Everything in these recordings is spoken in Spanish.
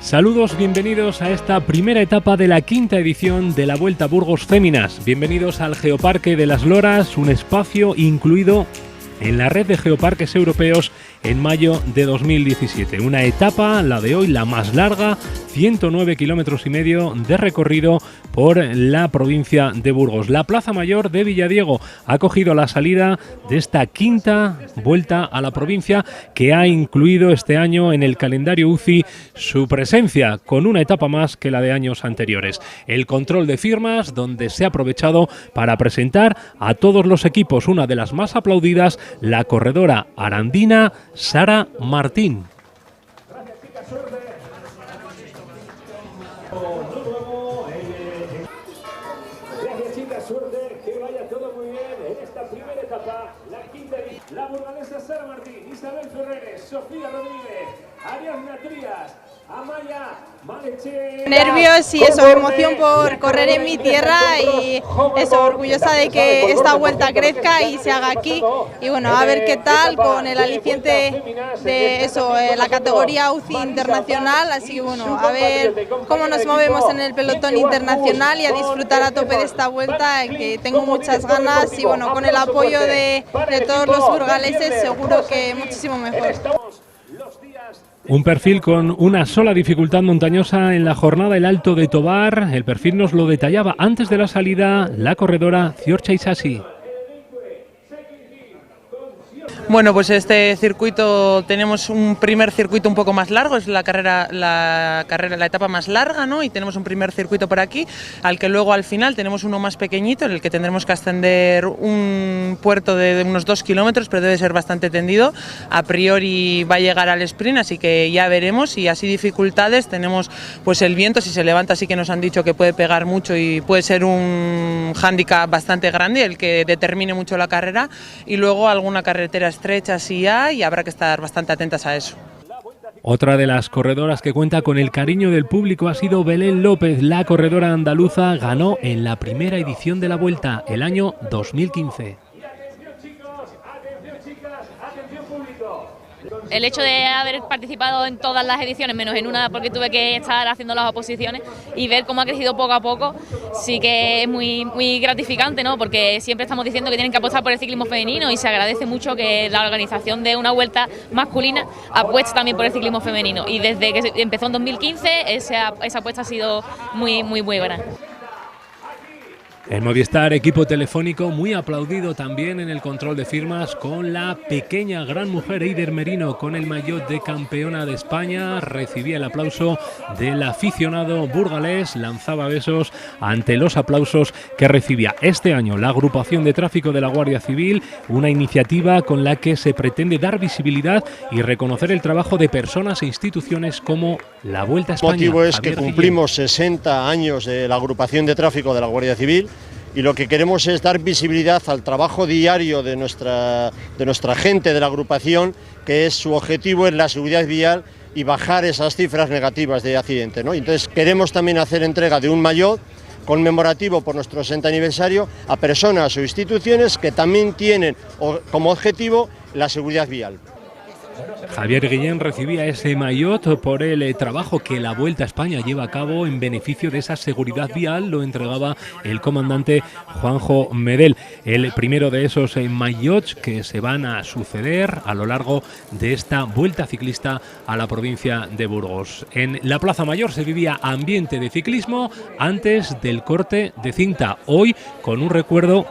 Saludos, bienvenidos a esta primera etapa de la quinta edición de la Vuelta a Burgos Féminas. Bienvenidos al Geoparque de las Loras, un espacio incluido en la red de geoparques europeos en mayo de 2017. Una etapa, la de hoy, la más larga, 109 kilómetros y medio de recorrido por la provincia de Burgos. La Plaza Mayor de Villadiego ha cogido la salida de esta quinta vuelta a la provincia, que ha incluido este año en el calendario UCI su presencia con una etapa más que la de años anteriores. El control de firmas, donde se ha aprovechado para presentar a todos los equipos, una de las más aplaudidas, la corredora arandina Sara Martín. Gracias, chicas, suerte. Gracias, chicas, suerte. Que vaya todo muy bien en esta primera etapa, la quinta edición. La burgalesa Sara Martín, Isabel Ferreres, Sofía Rodríguez, Ariadna Trías, Amaya Maleche. Nervios y eso, emoción por correr en mi tierra y eso, orgullosa de que esta vuelta crezca y se haga aquí. Y bueno, a ver qué tal con el aliciente de eso, la categoría UCI internacional. Así que bueno, a ver cómo nos movemos en el pelotón internacional y a disfrutar a tope de esta vuelta, que tengo muchas ganas y bueno, con el apoyo de todos los burgaleses seguro que muchísimo mejor. Un perfil con una sola dificultad montañosa en la jornada, el Alto de Tobar. El perfil nos lo detallaba antes de la salida la corredora Ziortza Isasi. Bueno, pues este circuito tenemos un primer circuito un poco más largo, es la etapa más larga, ¿no? Y tenemos un primer circuito por aquí, al que luego al final tenemos uno más pequeñito, en el que tendremos que ascender un puerto de unos 2 kilómetros, pero debe ser bastante tendido. A priori va a llegar al sprint, así que ya veremos. Y así dificultades tenemos, pues el viento, si se levanta, sí que nos han dicho que puede pegar mucho y puede ser un hándicap bastante grande, el que determine mucho la carrera. Y luego alguna carretera estrecha sí hay y habrá que estar bastante atentas a eso. Otra de las corredoras que cuenta con el cariño del público ha sido Belén López. La corredora andaluza ganó en la primera edición de la Vuelta, el año 2015. El hecho de haber participado en todas las ediciones, menos en una porque tuve que estar haciendo las oposiciones, y ver cómo ha crecido poco a poco, sí que es muy gratificante, ¿no? Porque siempre estamos diciendo que tienen que apostar por el ciclismo femenino y se agradece mucho que la organización de una vuelta masculina apueste también por el ciclismo femenino. Y desde que empezó en 2015 esa apuesta ha sido muy buena. El Movistar, equipo telefónico muy aplaudido también en el control de firmas, con la pequeña gran mujer Eider Merino con el maillot de campeona de España. Recibía el aplauso del aficionado burgalés, lanzaba besos ante los aplausos que recibía. Este año la agrupación de tráfico de la Guardia Civil, una iniciativa con la que se pretende dar visibilidad y reconocer el trabajo de personas e instituciones como la Vuelta a España. El motivo es Javier que cumplimos 60 años de la agrupación de tráfico de la Guardia Civil. Y lo que queremos es dar visibilidad al trabajo diario de nuestra gente de la agrupación, que es su objetivo es la seguridad vial y bajar esas cifras negativas de accidentes, ¿no? Entonces queremos también hacer entrega de un maillot conmemorativo por nuestro 60 aniversario a personas o instituciones que también tienen como objetivo la seguridad vial. Javier Guillén recibía ese maillot por el trabajo que la Vuelta a España lleva a cabo en beneficio de esa seguridad vial. Lo entregaba el comandante Juanjo Medel. El primero de esos maillots que se van a suceder a lo largo de esta Vuelta ciclista a la provincia de Burgos. En la Plaza Mayor se vivía ambiente de ciclismo antes del corte de cinta. Hoy, con un recuerdo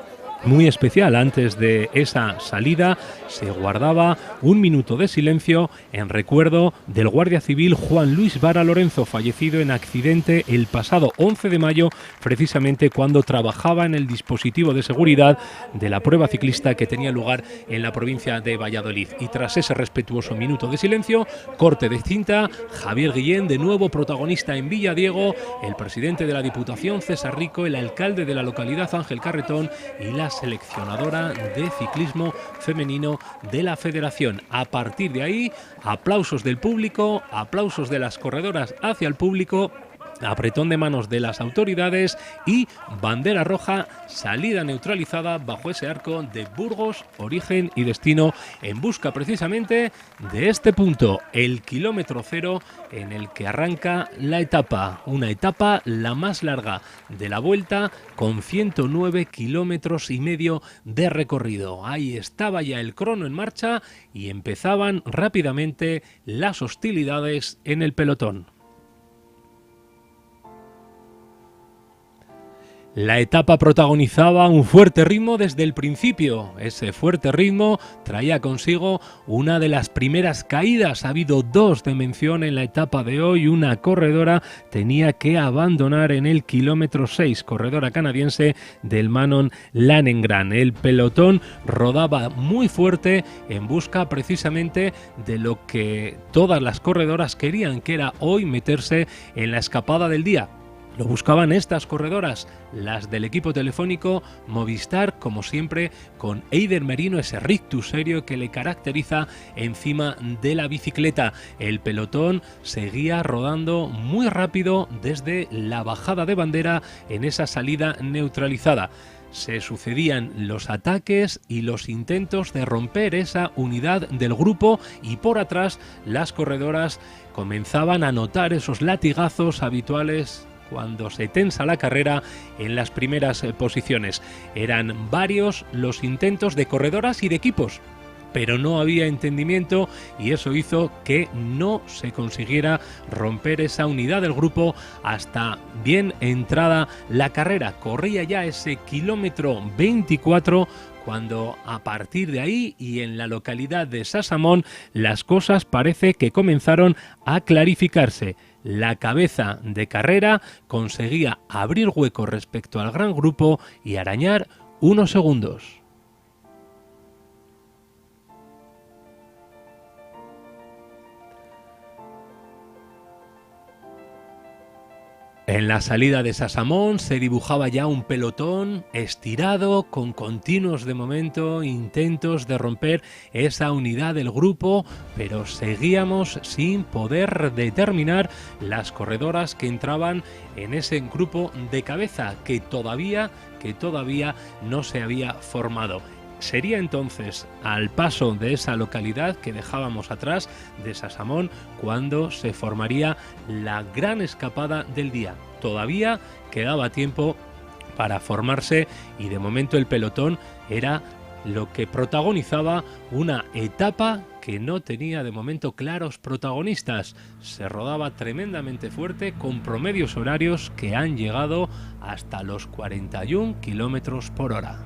muy especial, antes de esa salida se guardaba un minuto de silencio en recuerdo del guardia civil Juan Luis Vara Lorenzo, fallecido en accidente el pasado 11 de mayo, precisamente cuando trabajaba en el dispositivo de seguridad de la prueba ciclista que tenía lugar en la provincia de Valladolid. Y tras ese respetuoso minuto de silencio, corte de cinta, Javier Guillén, de nuevo protagonista en Villadiego, el presidente de la Diputación César Rico, el alcalde de la localidad Ángel Carretón y la seleccionadora de ciclismo femenino de la Federación. A partir de ahí, aplausos del público, aplausos de las corredoras hacia el público apretón de manos de las autoridades y bandera roja, salida neutralizada bajo ese arco de Burgos, origen y destino, en busca precisamente de este punto, el kilómetro cero en el que arranca la etapa, una etapa la más larga de la Vuelta, con 109 kilómetros y medio de recorrido. Ahí estaba ya el crono en marcha y empezaban rápidamente las hostilidades en el pelotón. La etapa protagonizaba un fuerte ritmo desde el principio. Ese fuerte ritmo traía consigo una de las primeras caídas. Ha habido 2 de mención en la etapa de hoy. Una corredora tenía que abandonar en el kilómetro 6, corredora canadiense del Manon Lanengran. El pelotón rodaba muy fuerte en busca precisamente de lo que todas las corredoras querían, que era hoy meterse en la escapada del día. Lo buscaban estas corredoras, las del equipo telefónico Movistar, como siempre, con Eider Merino, ese rictus serio que le caracteriza encima de la bicicleta. El pelotón seguía rodando muy rápido desde la bajada de bandera en esa salida neutralizada. Se sucedían los ataques y los intentos de romper esa unidad del grupo, y por atrás las corredoras comenzaban a notar esos latigazos habituales cuando se tensa la carrera en las primeras posiciones. Eran varios los intentos de corredoras y de equipos, pero no había entendimiento, y eso hizo que no se consiguiera romper esa unidad del grupo hasta bien entrada la carrera. Corría ya ese kilómetro 24 cuando a partir de ahí y en la localidad de Sasamón las cosas parece que comenzaron a clarificarse. La cabeza de carrera conseguía abrir hueco respecto al gran grupo y arañar unos segundos. En la salida de Sasamón se dibujaba ya un pelotón estirado, con continuos de momento intentos de romper esa unidad del grupo, pero seguíamos sin poder determinar las corredoras que entraban en ese grupo de cabeza que todavía no se había formado. Sería entonces al paso de esa localidad que dejábamos atrás, de Sasamón, cuando se formaría la gran escapada del día. Todavía quedaba tiempo para formarse y de momento el pelotón era lo que protagonizaba una etapa que no tenía de momento claros protagonistas. Se rodaba tremendamente fuerte, con promedios horarios que han llegado hasta los 41 kilómetros por hora.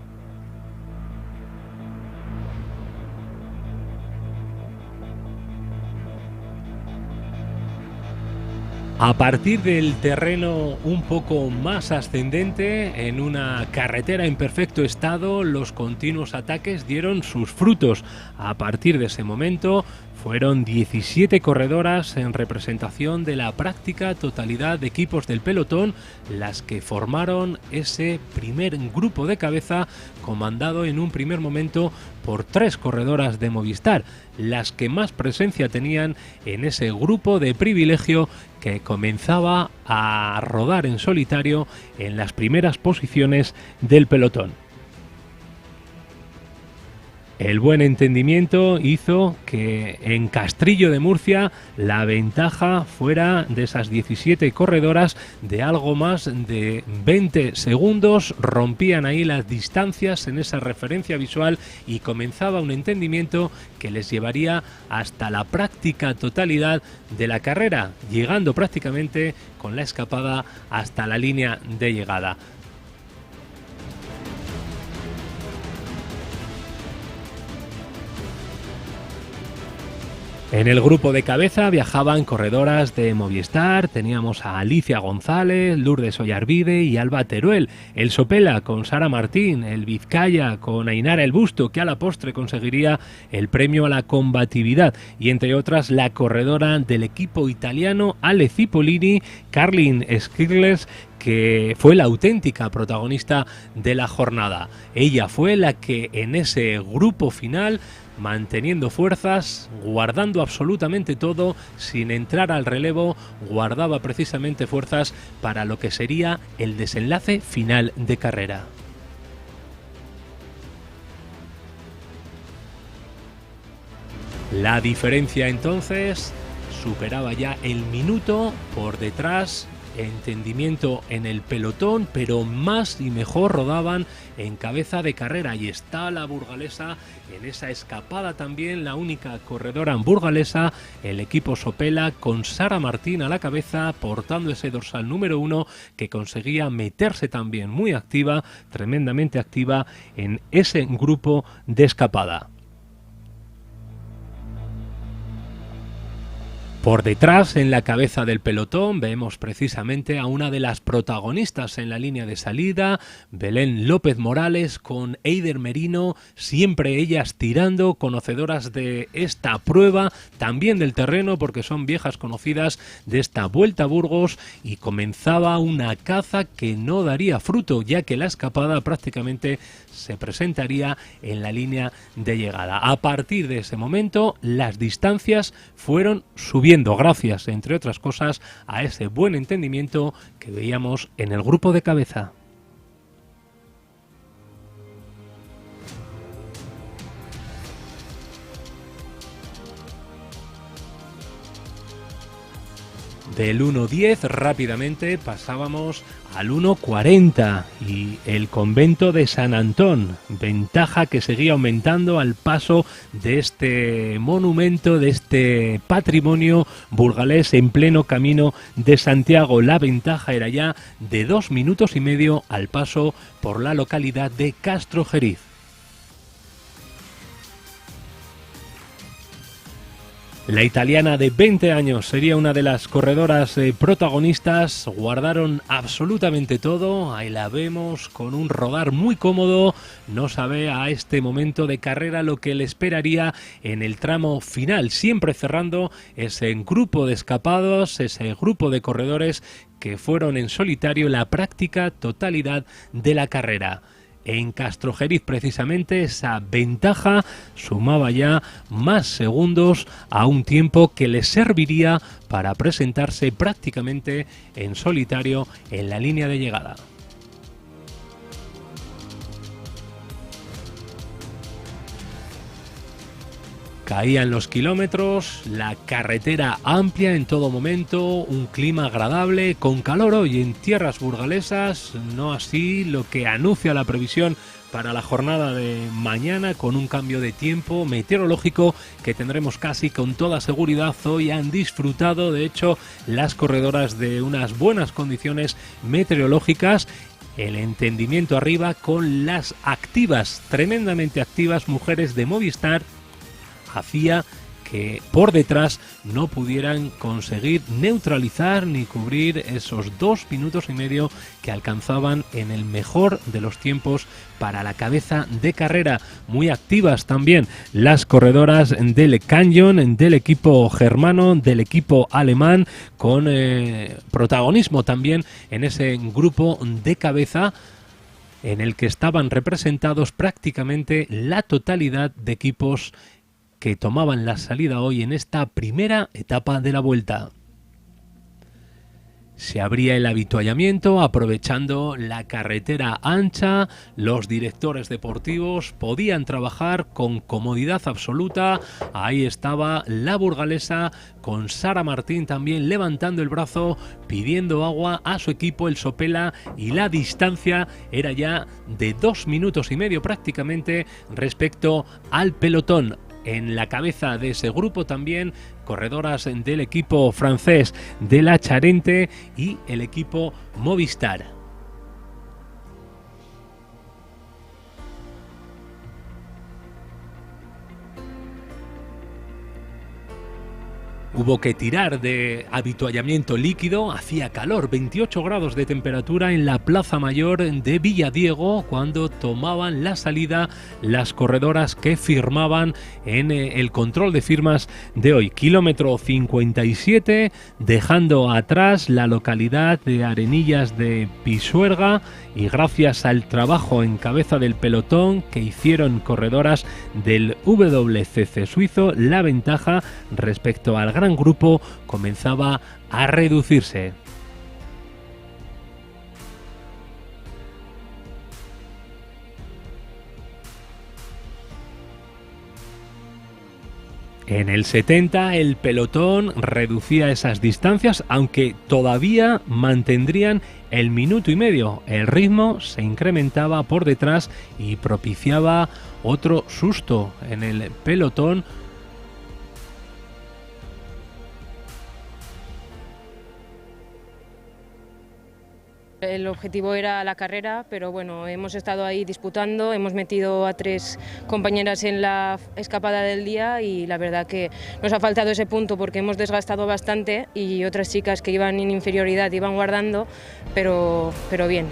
A partir del terreno un poco más ascendente, en una carretera en perfecto estado, los continuos ataques dieron sus frutos. A partir de ese momento fueron 17 corredoras en representación de la práctica totalidad de equipos del pelotón las que formaron ese primer grupo de cabeza, comandado en un primer momento por 3 corredoras de Movistar, las que más presencia tenían en ese grupo de privilegio que comenzaba a rodar en solitario en las primeras posiciones del pelotón. El buen entendimiento hizo que en Castrillo de Murcia la ventaja fuera de esas 17 corredoras de algo más de 20 segundos. Rompían ahí las distancias en esa referencia visual y comenzaba un entendimiento que les llevaría hasta la práctica totalidad de la carrera, llegando prácticamente con la escapada hasta la línea de llegada. En el grupo de cabeza viajaban corredoras de Movistar, teníamos a Alicia González, Lourdes Ollarvide y Alba Teruel, el Sopela con Sara Martín, el Vizcaya con Ainara El Busto, que a la postre conseguiría el premio a la combatividad, y entre otras la corredora del equipo italiano Ale Cipollini, Carlin Skirles, que fue la auténtica protagonista de la jornada. Ella fue la que en ese grupo final manteniendo fuerzas, guardando absolutamente todo, sin entrar al relevo, guardaba precisamente fuerzas para lo que sería el desenlace final de carrera. La diferencia entonces superaba ya el minuto por detrás. Entendimiento en el pelotón, pero más y mejor rodaban en cabeza de carrera. Y está la burgalesa en esa escapada también, la única corredora burgalesa, el equipo Sopela, con Sara Martín a la cabeza, portando ese dorsal número 1 que conseguía meterse también muy activa, tremendamente activa en ese grupo de escapada. Por detrás, en la cabeza del pelotón, vemos precisamente a una de las protagonistas en la línea de salida, Belén López Morales, con Eider Merino, siempre ellas tirando, conocedoras de esta prueba, también del terreno, porque son viejas conocidas de esta Vuelta a Burgos, y comenzaba una caza que no daría fruto, ya que la escapada prácticamente se presentaría en la línea de llegada. A partir de ese momento, las distancias fueron subiendo, gracias, entre otras cosas, a ese buen entendimiento que veíamos en el grupo de cabeza. Del 1.10 rápidamente pasábamos al 1.40 y el convento de San Antón, ventaja que seguía aumentando al paso de este monumento, de este patrimonio burgalés en pleno camino de Santiago. La ventaja era ya de 2 minutos y medio al paso por la localidad de Castrojeriz. La italiana de 20 años sería una de las corredoras protagonistas, guardaron absolutamente todo, ahí la vemos con un rodar muy cómodo, no sabe a este momento de carrera lo que le esperaría en el tramo final, siempre cerrando ese grupo de escapados, ese grupo de corredores que fueron en solitario la práctica totalidad de la carrera. En Castrojeriz precisamente esa ventaja sumaba ya más segundos a un tiempo que les serviría para presentarse prácticamente en solitario en la línea de llegada. Caían los kilómetros, la carretera amplia en todo momento, un clima agradable, con calor hoy en tierras burgalesas, no así lo que anuncia la previsión para la jornada de mañana, con un cambio de tiempo meteorológico que tendremos casi con toda seguridad. Hoy han disfrutado, de hecho, las corredoras de unas buenas condiciones meteorológicas. El entendimiento arriba con las activas, tremendamente activas mujeres de Movistar, hacía que por detrás no pudieran conseguir neutralizar ni cubrir esos 2 minutos y medio que alcanzaban en el mejor de los tiempos para la cabeza de carrera. Muy activas también las corredoras del Canyon, del equipo germano, del equipo alemán, con protagonismo también en ese grupo de cabeza en el que estaban representados prácticamente la totalidad de equipos que tomaban la salida hoy en esta primera etapa de la Vuelta. Se abría el avituallamiento aprovechando la carretera ancha, los directores deportivos podían trabajar con comodidad absoluta. Ahí estaba la burgalesa con Sara Martín también levantando el brazo, pidiendo agua a su equipo, el Sopela, y la distancia era ya de 2 minutos y medio prácticamente respecto al pelotón. En la cabeza de ese grupo también corredoras del equipo francés de la Charente y el equipo Movistar. Hubo que tirar de habituallamiento líquido, hacía calor, 28 grados de temperatura en la Plaza Mayor de Villadiego cuando tomaban la salida las corredoras que firmaban en el control de firmas de hoy. Kilómetro 57, dejando atrás la localidad de Arenillas de Pisuerga, y gracias al trabajo en cabeza del pelotón que hicieron corredoras del WCC suizo, la ventaja respecto al gran grupo comenzaba a reducirse. En el 70 el pelotón reducía esas distancias, aunque todavía mantendrían el minuto y medio. El ritmo se incrementaba por detrás y propiciaba otro susto en el pelotón. El objetivo era la carrera, pero bueno, hemos estado ahí disputando, hemos metido a 3 compañeras en la escapada del día y la verdad que nos ha faltado ese punto porque hemos desgastado bastante y otras chicas que iban en inferioridad iban guardando, pero bien.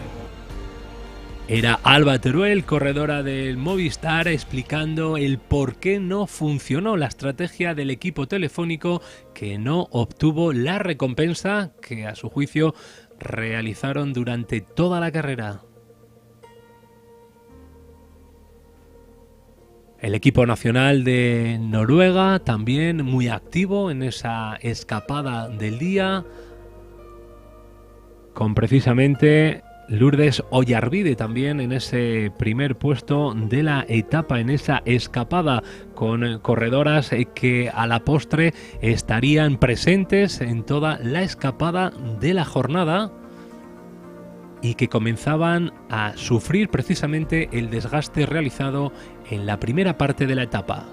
Era Alba Teruel, corredora del Movistar, explicando el por qué no funcionó la estrategia del equipo telefónico, que no obtuvo la recompensa que a su juicio realizaron durante toda la carrera. El equipo nacional de Noruega también muy activo en esa escapada del día, con precisamente Lourdes Ollarvide también en ese primer puesto de la etapa, en esa escapada, con corredoras que a la postre estarían presentes en toda la escapada de la jornada y que comenzaban a sufrir precisamente el desgaste realizado en la primera parte de la etapa.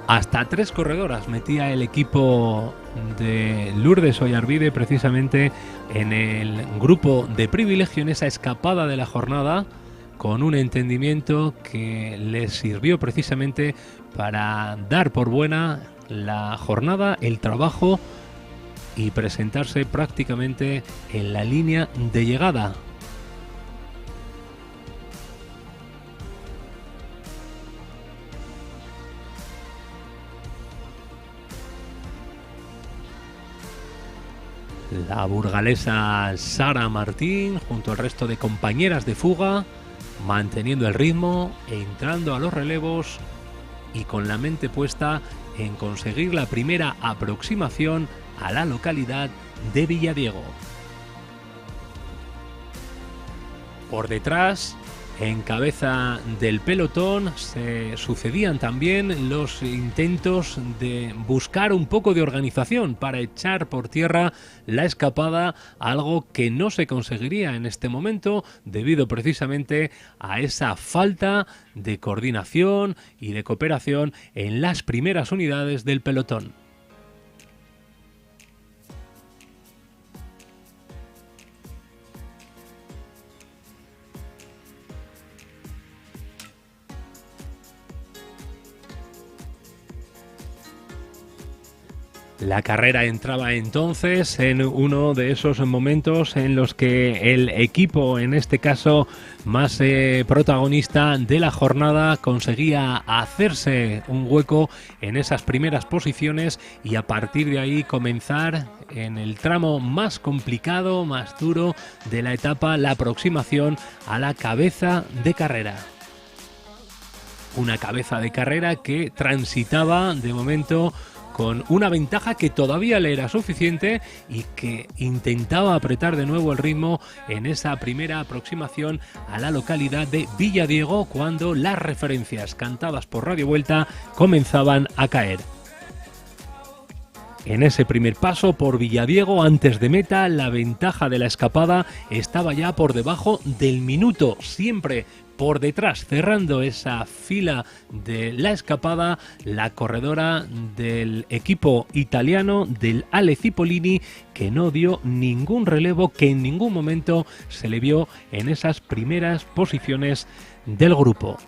Hasta 3 corredoras metía el equipo de Lourdes Ollarvide precisamente en el grupo de privilegio, en esa escapada de la jornada, con un entendimiento que les sirvió precisamente para dar por buena la jornada, el trabajo y presentarse prácticamente en la línea de llegada. La burgalesa Sara Martín, junto al resto de compañeras de fuga, manteniendo el ritmo, entrando a los relevos y con la mente puesta en conseguir la primera aproximación a la localidad de Villadiego. Por detrás, en cabeza del pelotón, se sucedían también los intentos de buscar un poco de organización para echar por tierra la escapada, algo que no se conseguiría en este momento debido precisamente a esa falta de coordinación y de cooperación en las primeras unidades del pelotón. La carrera entraba entonces en uno de esos momentos en los que el equipo, en este caso más protagonista de la jornada, conseguía hacerse un hueco en esas primeras posiciones y a partir de ahí comenzar en el tramo más complicado, más duro de la etapa, la aproximación a la cabeza de carrera. Una cabeza de carrera que transitaba de momento con una ventaja que todavía le era suficiente y que intentaba apretar de nuevo el ritmo en esa primera aproximación a la localidad de Villadiego, cuando las referencias cantadas por Radio Vuelta comenzaban a caer. En ese primer paso por Villadiego, antes de meta, la ventaja de la escapada estaba ya por debajo del minuto, siempre por detrás, cerrando esa fila de la escapada, la corredora del equipo italiano, del Ale Cipollini, que no dio ningún relevo, que en ningún momento se le vio en esas primeras posiciones del grupo.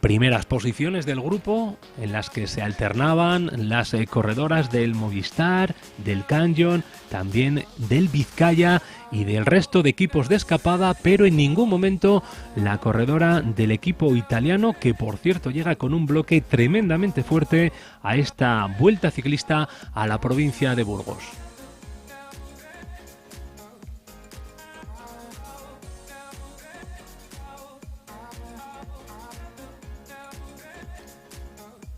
Primeras posiciones del grupo en las que se alternaban las corredoras del Movistar, del Canyon, también del Vizcaya y del resto de equipos de escapada, pero en ningún momento la corredora del equipo italiano, que por cierto llega con un bloque tremendamente fuerte a esta vuelta ciclista a la provincia de Burgos.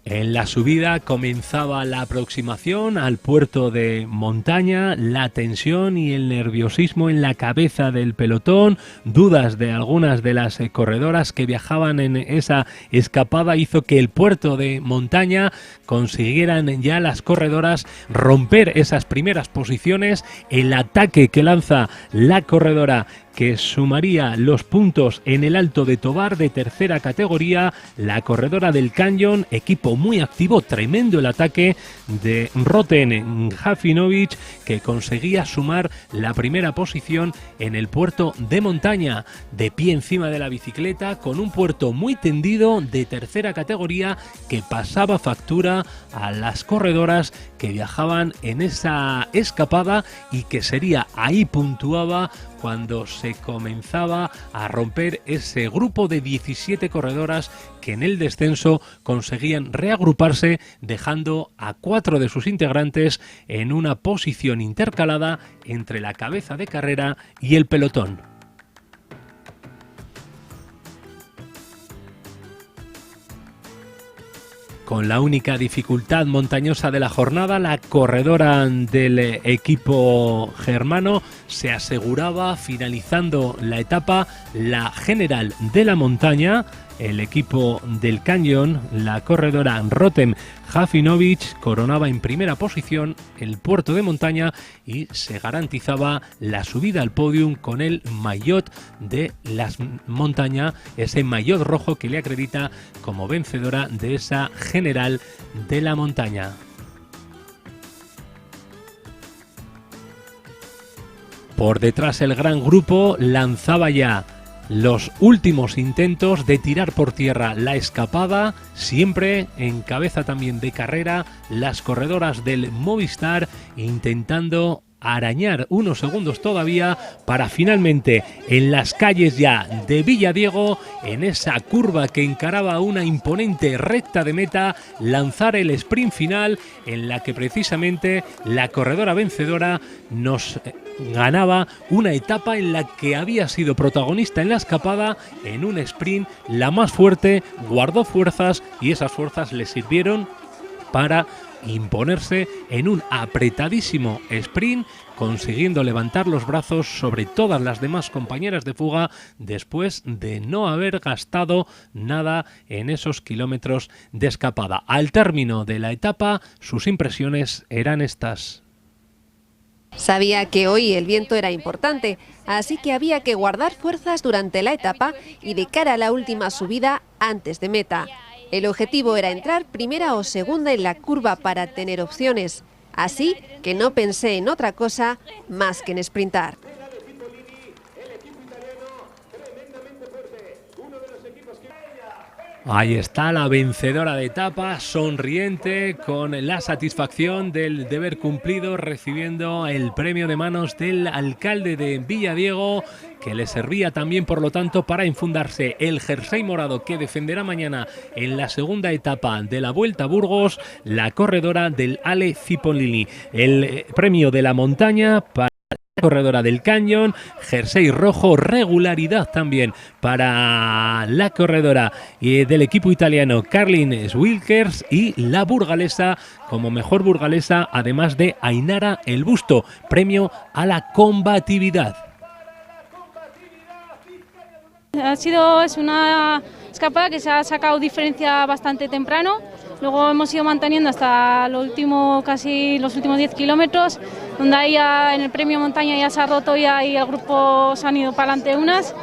En la subida comenzaba la aproximación al puerto de Montaña, la tensión y el nerviosismo en la cabeza del pelotón, dudas de algunas de las corredoras que viajaban en esa escapada hizo que el puerto de Montaña consiguieran ya las corredoras romper esas primeras posiciones. El ataque que lanza la corredora que sumaría los puntos en el Alto de Tobar de tercera categoría, la corredora del Canyon, equipo muy activo, tremendo el ataque de Rotem Jafinovic, que conseguía sumar la primera posición en el puerto de Montaña, de pie encima de la bicicleta, con un puerto muy tendido de tercera categoría que pasaba factura a las corredoras que viajaban en esa escapada y que sería ahí puntuaba cuando se comenzaba a romper ese grupo de 17 corredoras que en el descenso conseguían reagruparse, dejando a 4 de sus integrantes en una posición intercalada entre la cabeza de carrera y el pelotón. Con la única dificultad montañosa de la jornada, la corredora del equipo germano se aseguraba, finalizando la etapa, la general de la montaña. El equipo del Canyon, la corredora Rotem Jafinovic, coronaba en primera posición el puerto de Montaña y se garantizaba la subida al podium con el maillot de las montañas, ese maillot rojo que le acredita como vencedora de esa general de la montaña. Por detrás el gran grupo lanzaba ya los últimos intentos de tirar por tierra la escapada, siempre en cabeza también de carrera las corredoras del Movistar, intentando arañar unos segundos todavía para finalmente en las calles ya de Villadiego, en esa curva que encaraba una imponente recta de meta, lanzar el sprint final en la que precisamente la corredora vencedora nos ganaba una etapa en la que había sido protagonista en la escapada, en un sprint la más fuerte, guardó fuerzas y esas fuerzas le sirvieron para imponerse en un apretadísimo sprint, consiguiendo levantar los brazos sobre todas las demás compañeras de fuga después de no haber gastado nada en esos kilómetros de escapada. Al término de la etapa, sus impresiones eran estas. Sabía que hoy el viento era importante, así que había que guardar fuerzas durante la etapa y de cara a la última subida antes de meta. El objetivo era entrar primera o segunda en la curva para tener opciones, así que no pensé en otra cosa más que en sprintar. Ahí está la vencedora de etapa, sonriente, con la satisfacción del deber cumplido, recibiendo el premio de manos del alcalde de Villadiego, que le servía también, por lo tanto, para enfundarse el jersey morado que defenderá mañana en la segunda etapa de la Vuelta a Burgos, la corredora del Ale Cipollini. El premio de la montaña para corredora del Canyon, jersey rojo, regularidad también para la corredora del equipo italiano Carlin Wilkers y la burgalesa como mejor burgalesa, además de Ainara El Busto, premio a la combatividad. Es una escapada que se ha sacado diferencia bastante temprano, luego hemos ido manteniendo hasta casi los últimos 10 kilómetros, donde ahí ya en el premio montaña ya se ha roto y ahí el grupo se han ido para adelante unas,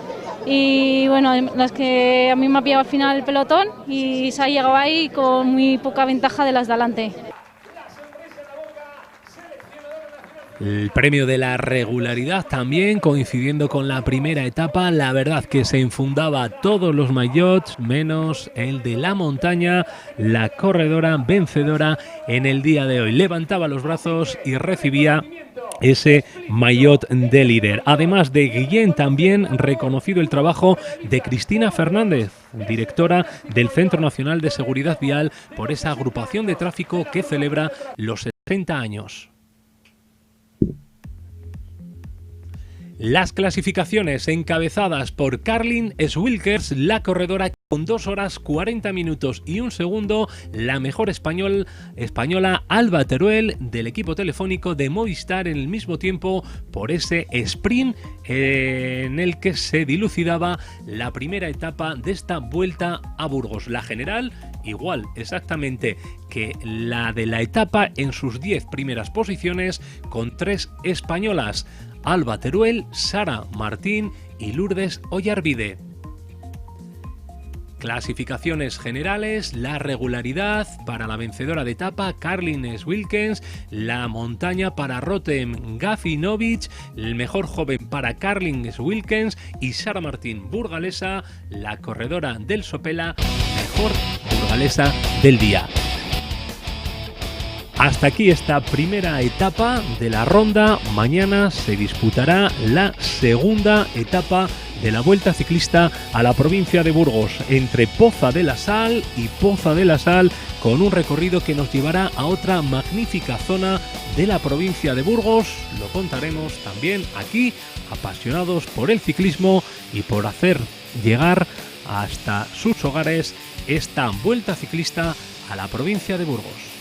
y bueno, las que a mí me ha pillado al final el pelotón y se ha llegado ahí con muy poca ventaja de las de adelante. El premio de la regularidad también coincidiendo con la primera etapa, la verdad que se enfundaba todos los maillots menos el de la montaña, la corredora vencedora en el día de hoy. Levantaba los brazos y recibía ese maillot de líder. Además de Guillén, también reconocido el trabajo de Cristina Fernández, directora del Centro Nacional de Seguridad Vial, por esa agrupación de tráfico que celebra los 60 años. Las clasificaciones encabezadas por Carlin Swilkers, la corredora con 2 horas 40 minutos y 1 segundo, la mejor española Alba Teruel del equipo telefónico de Movistar en el mismo tiempo por ese sprint en el que se dilucidaba la primera etapa de esta vuelta a Burgos. La general igual exactamente que la de la etapa en sus 10 primeras posiciones con 3 españolas: Alba Teruel, Sara Martín y Lourdes Ollarvide. Clasificaciones generales: la regularidad para la vencedora de etapa Carlin Swilkers, la montaña para Rotem Gafinovic, el mejor joven para Carlin Swilkers y Sara Martín burgalesa, la corredora del Sopela, mejor burgalesa del día. Hasta aquí esta primera etapa de la ronda. Mañana se disputará la segunda etapa de la Vuelta Ciclista a la provincia de Burgos, entre Poza de la Sal y Poza de la Sal, con un recorrido que nos llevará a otra magnífica zona de la provincia de Burgos. Lo contaremos también aquí, apasionados por el ciclismo y por hacer llegar hasta sus hogares esta Vuelta Ciclista a la provincia de Burgos.